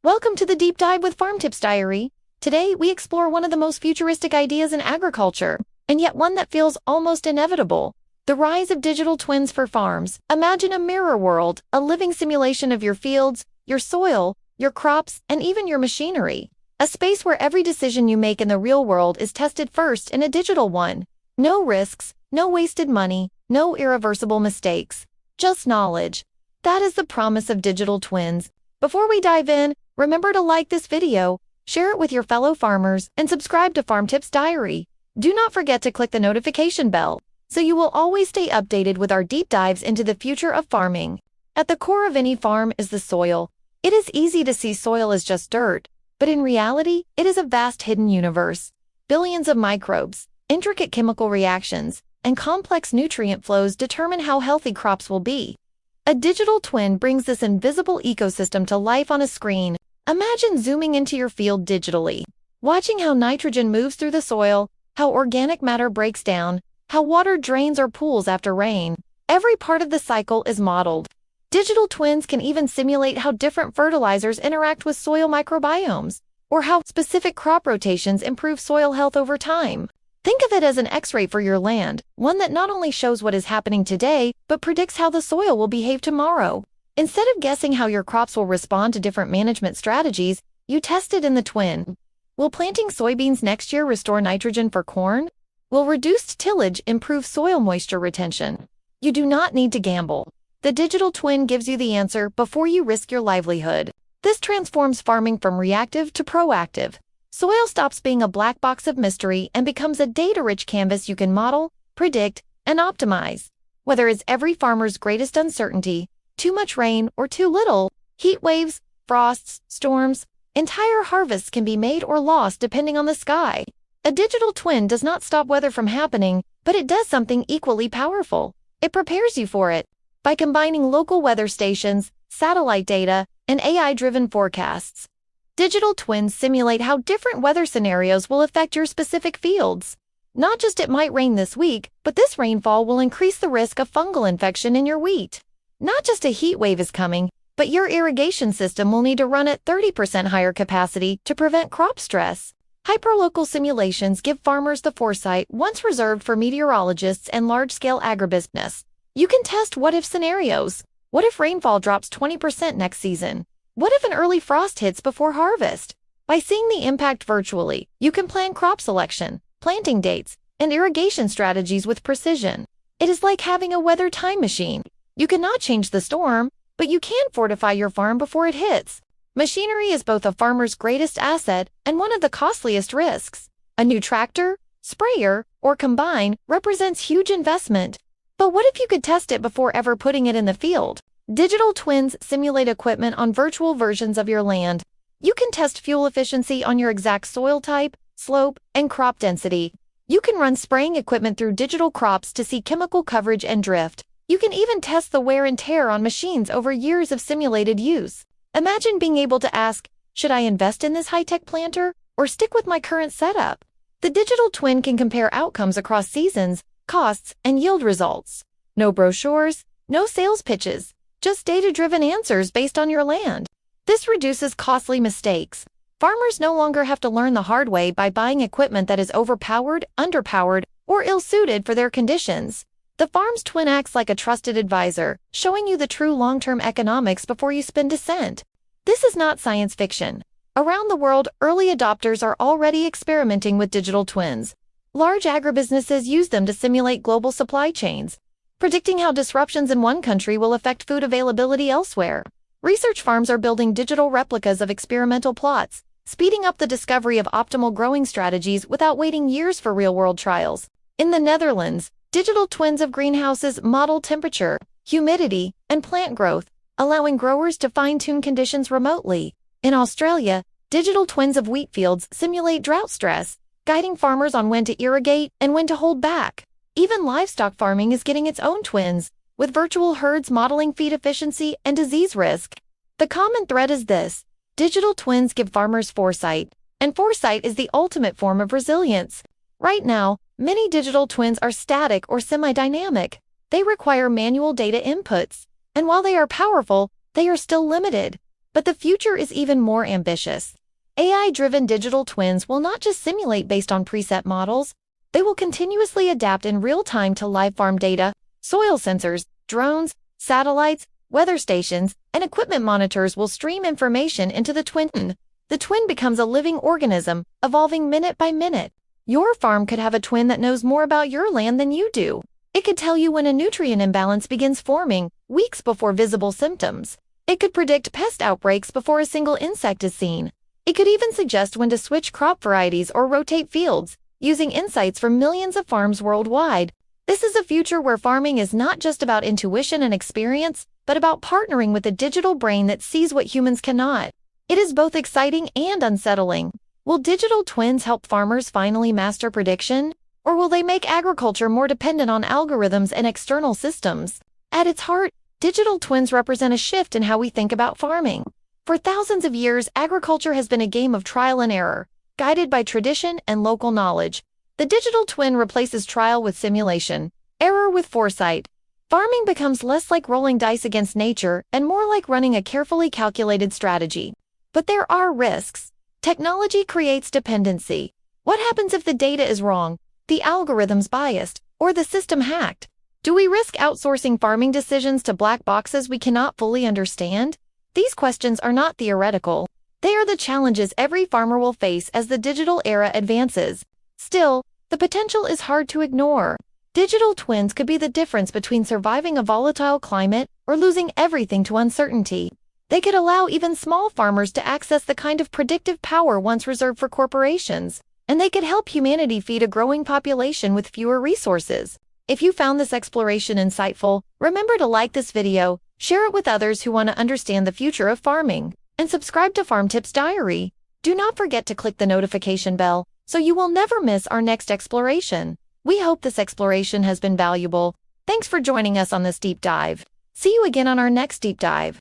Welcome to the Deep Dive with Farmtips Diary. Today, we explore one of the most futuristic ideas in agriculture, and yet one that feels almost inevitable: the rise of digital twins for farms. Imagine a mirror world, a living simulation of your fields, your soil, your crops, and even your machinery. A space where every decision you make in the real world is tested first in a digital one. No risks, no wasted money, no irreversible mistakes. Just knowledge. That is the promise of digital twins. Before we dive in, remember to like this video, share it with your fellow farmers, and subscribe to Farmtips Diary. Do not forget to click the notification bell, so you will always stay updated with our deep dives into the future of farming. At the core of any farm is the soil. It is easy to see soil as just dirt, but in reality, it is a vast hidden universe. Billions of microbes, intricate chemical reactions, and complex nutrient flows determine how healthy crops will be. A digital twin brings this invisible ecosystem to life on a screen. Imagine zooming into your field digitally, watching how nitrogen moves through the soil, how organic matter breaks down, how water drains or pools after rain. Every part of the cycle is modeled. Digital twins can even simulate how different fertilizers interact with soil microbiomes, or how specific crop rotations improve soil health over time. Think of it as an X-ray for your land, one that not only shows what is happening today, but predicts how the soil will behave tomorrow. Instead of guessing how your crops will respond to different management strategies, you test it in the twin. Will planting soybeans next year restore nitrogen for corn? Will reduced tillage improve soil moisture retention? You do not need to gamble. The digital twin gives you the answer before you risk your livelihood. This transforms farming from reactive to proactive. Soil stops being a black box of mystery and becomes a data-rich canvas you can model, predict, and optimize. Whether it's every farmer's greatest uncertainty, too much rain or too little, heat waves, frosts, storms, entire harvests can be made or lost depending on the sky. A digital twin does not stop weather from happening, but it does something equally powerful. It prepares you for it. By combining local weather stations, satellite data, and AI-driven forecasts, digital twins simulate how different weather scenarios will affect your specific fields. Not just it might rain this week, but this rainfall will increase the risk of fungal infection in your wheat. Not just a heat wave is coming, but your irrigation system will need to run at 30% higher capacity to prevent crop stress. Hyperlocal simulations give farmers the foresight once reserved for meteorologists and large-scale agribusiness. You can test what-if scenarios. What if rainfall drops 20% next season? What if an early frost hits before harvest? By seeing the impact virtually, you can plan crop selection, planting dates, and irrigation strategies with precision. It is like having a weather time machine. You cannot change the storm, but you can fortify your farm before it hits. Machinery is both a farmer's greatest asset and one of the costliest risks. A new tractor, sprayer, or combine represents huge investment. But what if you could test it before ever putting it in the field? Digital twins simulate equipment on virtual versions of your land. You can test fuel efficiency on your exact soil type, slope, and crop density. You can run spraying equipment through digital crops to see chemical coverage and drift. You can even test the wear and tear on machines over years of simulated use. Imagine being able to ask, should I invest in this high-tech planter or stick with my current setup? The digital twin can compare outcomes across seasons, costs, and yield results. No brochures, no sales pitches. Just data-driven answers based on your land. This reduces costly mistakes. Farmers no longer have to learn the hard way by buying equipment that is overpowered, underpowered, or ill-suited for their conditions. The farm's twin acts like a trusted advisor, showing you the true long-term economics before you spend a cent. This is not science fiction. Around the world, early adopters are already experimenting with digital twins. Large agribusinesses use them to simulate global supply chains, predicting how disruptions in one country will affect food availability elsewhere. Research farms are building digital replicas of experimental plots, speeding up the discovery of optimal growing strategies without waiting years for real-world trials. In the Netherlands, digital twins of greenhouses model temperature, humidity, and plant growth, allowing growers to fine-tune conditions remotely. In Australia, digital twins of wheat fields simulate drought stress, guiding farmers on when to irrigate and when to hold back. Even livestock farming is getting its own twins, with virtual herds modeling feed efficiency and disease risk. The common thread is this: digital twins give farmers foresight, and foresight is the ultimate form of resilience. Right now, many digital twins are static or semi-dynamic. They require manual data inputs, and while they are powerful, they are still limited. But the future is even more ambitious. AI-driven digital twins will not just simulate based on preset models, they will continuously adapt in real time to live farm data, soil sensors, drones, satellites, weather stations, and equipment monitors will stream information into the twin. The twin becomes a living organism, evolving minute by minute. Your farm could have a twin that knows more about your land than you do. It could tell you when a nutrient imbalance begins forming, weeks before visible symptoms. It could predict pest outbreaks before a single insect is seen. It could even suggest when to switch crop varieties or rotate fields, using insights from millions of farms worldwide. This is a future where farming is not just about intuition and experience, but about partnering with a digital brain that sees what humans cannot. It is both exciting and unsettling. Will digital twins help farmers finally master prediction? Or will they make agriculture more dependent on algorithms and external systems? At its heart, digital twins represent a shift in how we think about farming. For thousands of years, agriculture has been a game of trial and error, guided by tradition and local knowledge. The digital twin replaces trial with simulation, error with foresight. Farming becomes less like rolling dice against nature and more like running a carefully calculated strategy. But there are risks. Technology creates dependency. What happens if the data is wrong, the algorithms biased, or the system hacked? Do we risk outsourcing farming decisions to black boxes we cannot fully understand? These questions are not theoretical. They are the challenges every farmer will face as the digital era advances. Still, the potential is hard to ignore. Digital twins could be the difference between surviving a volatile climate or losing everything to uncertainty. They could allow even small farmers to access the kind of predictive power once reserved for corporations, and they could help humanity feed a growing population with fewer resources. If you found this exploration insightful, remember to like this video, share it with others who want to understand the future of farming, and subscribe to Farmtips Diary. Do not forget to click the notification bell so you will never miss our next exploration. We hope this exploration has been valuable. Thanks for joining us on this deep dive. See you again on our next deep dive.